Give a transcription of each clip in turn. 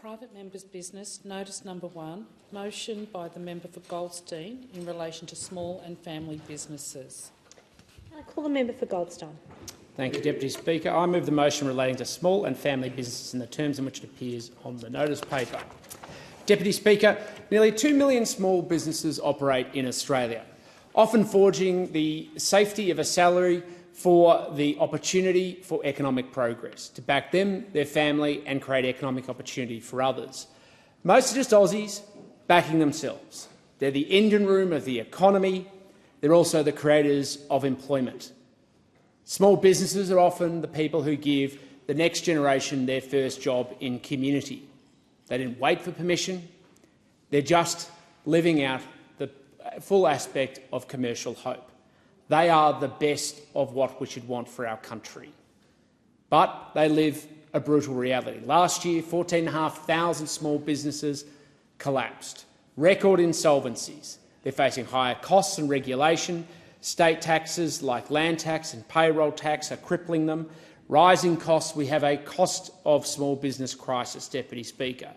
Private Members' Business, Notice Number 1, motion by the member for Goldstein in relation to small and family businesses. I call the member for Goldstein. Thank you, Deputy Speaker. I move the motion relating to small and family businesses in the terms in which it appears on the notice paper. Deputy Speaker, nearly 2 million small businesses operate in Australia, often forging the safety of a salary for the opportunity for economic progress, to back them, their family and create economic opportunity for others. Most are just Aussies backing themselves. They're the engine room of the economy. They're also the creators of employment. Small businesses are often the people who give the next generation their first job in community. They didn't wait for permission. They're just living out the full aspect of commercial hope. They are the best of what we should want for our country. But they live a brutal reality. Last year, 14,500 small businesses collapsed. Record insolvencies. They're facing higher costs and regulation. State taxes like land tax and payroll tax are crippling them. Rising costs. We have a cost of small business crisis, Deputy Speaker.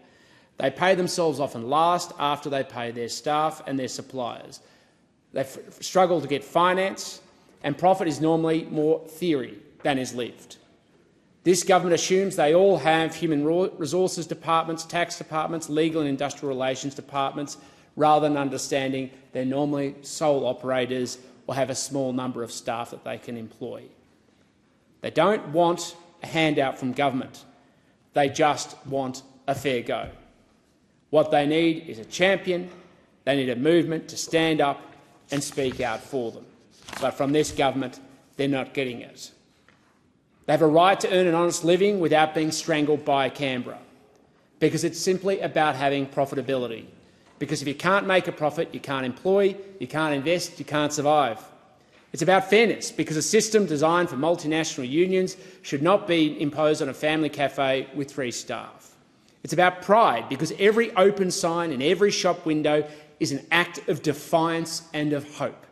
They pay themselves often last after they pay their staff and their suppliers. They struggle to get finance, and profit is normally more theory than is lived. This government assumes they all have human resources departments, tax departments, legal and industrial relations departments, rather than understanding they're normally sole operators or have a small number of staff that they can employ. They don't want a handout from government. They just want a fair go. What they need is a champion. They need a movement to stand up and speak out for them. But from this government, they're not getting it. They have a right to earn an honest living without being strangled by Canberra, because it's simply about having profitability. Because if you can't make a profit, you can't employ, you can't invest, you can't survive. It's about fairness, because a system designed for multinational unions should not be imposed on a family cafe with 3 staff. It's about pride, because every open sign in every shop window is an act of defiance and of hope.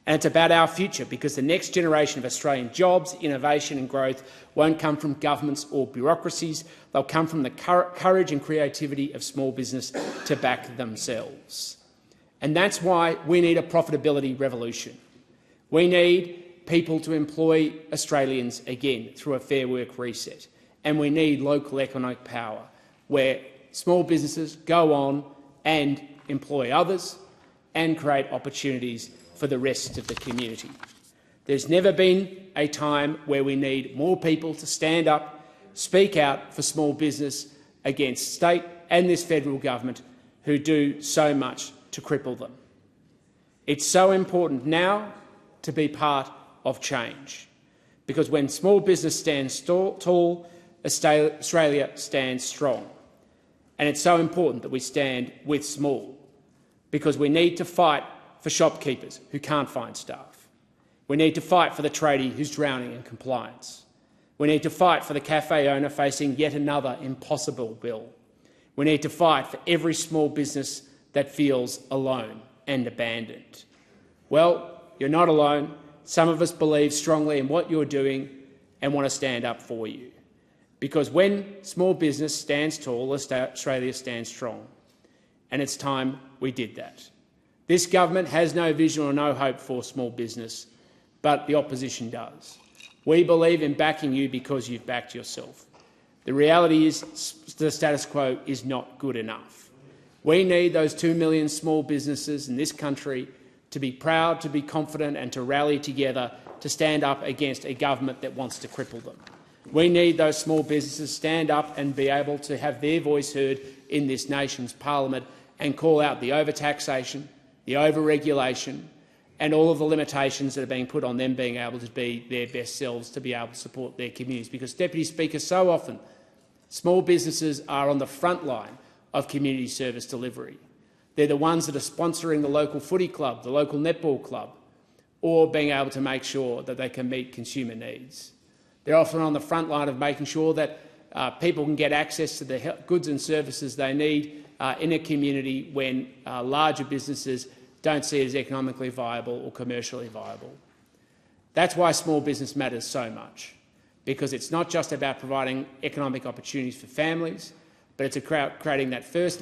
And it's about our future, because the next generation of Australian jobs, innovation and growth won't come from governments or bureaucracies. They'll come from the courage and creativity of small business to back themselves. And that's why we need a profitability revolution. We need people to employ Australians again through a Fair Work reset. And we need local economic power, where small businesses go on and employ others and create opportunities for the rest of the community. There's never been a time where we need more people to stand up, speak out for small business against state and this federal government who do so much to cripple them. It's so important now to be part of change, because when small business stands tall, Australia stands strong. And it's so important that we stand with small, because we need to fight for shopkeepers who can't find staff. We need to fight for the tradie who's drowning in compliance. We need to fight for the cafe owner facing yet another impossible bill. We need to fight for every small business that feels alone and abandoned. Well, you're not alone. Some of us believe strongly in what you're doing and want to stand up for you. Because when small business stands tall, Australia stands strong. And it's time we did that. This government has no vision or no hope for small business, but the opposition does. We believe in backing you because you've backed yourself. The reality is the status quo is not good enough. We need those 2 million small businesses in this country to be proud, to be confident and to rally together to stand up against a government that wants to cripple them. We need those small businesses to stand up and be able to have their voice heard in this nation's parliament and call out the overtaxation, the over-regulation and all of the limitations that are being put on them being able to be their best selves, to be able to support their communities. Because, Deputy Speaker, so often small businesses are on the front line of community service delivery. They're the ones that are sponsoring the local footy club, the local netball club, or being able to make sure that they can meet consumer needs. They're often on the front line of making sure that people can get access to the goods and services they need in a community when larger businesses don't see it as economically viable or commercially viable. That's why small business matters so much, because it's not just about providing economic opportunities for families, but it's creating that first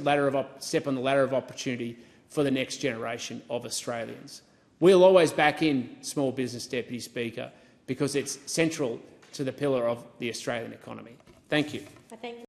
step on the ladder of opportunity for the next generation of Australians. We'll always back in small business, Deputy Speaker, because it's central to the pillar of the Australian economy. Thank you. I thank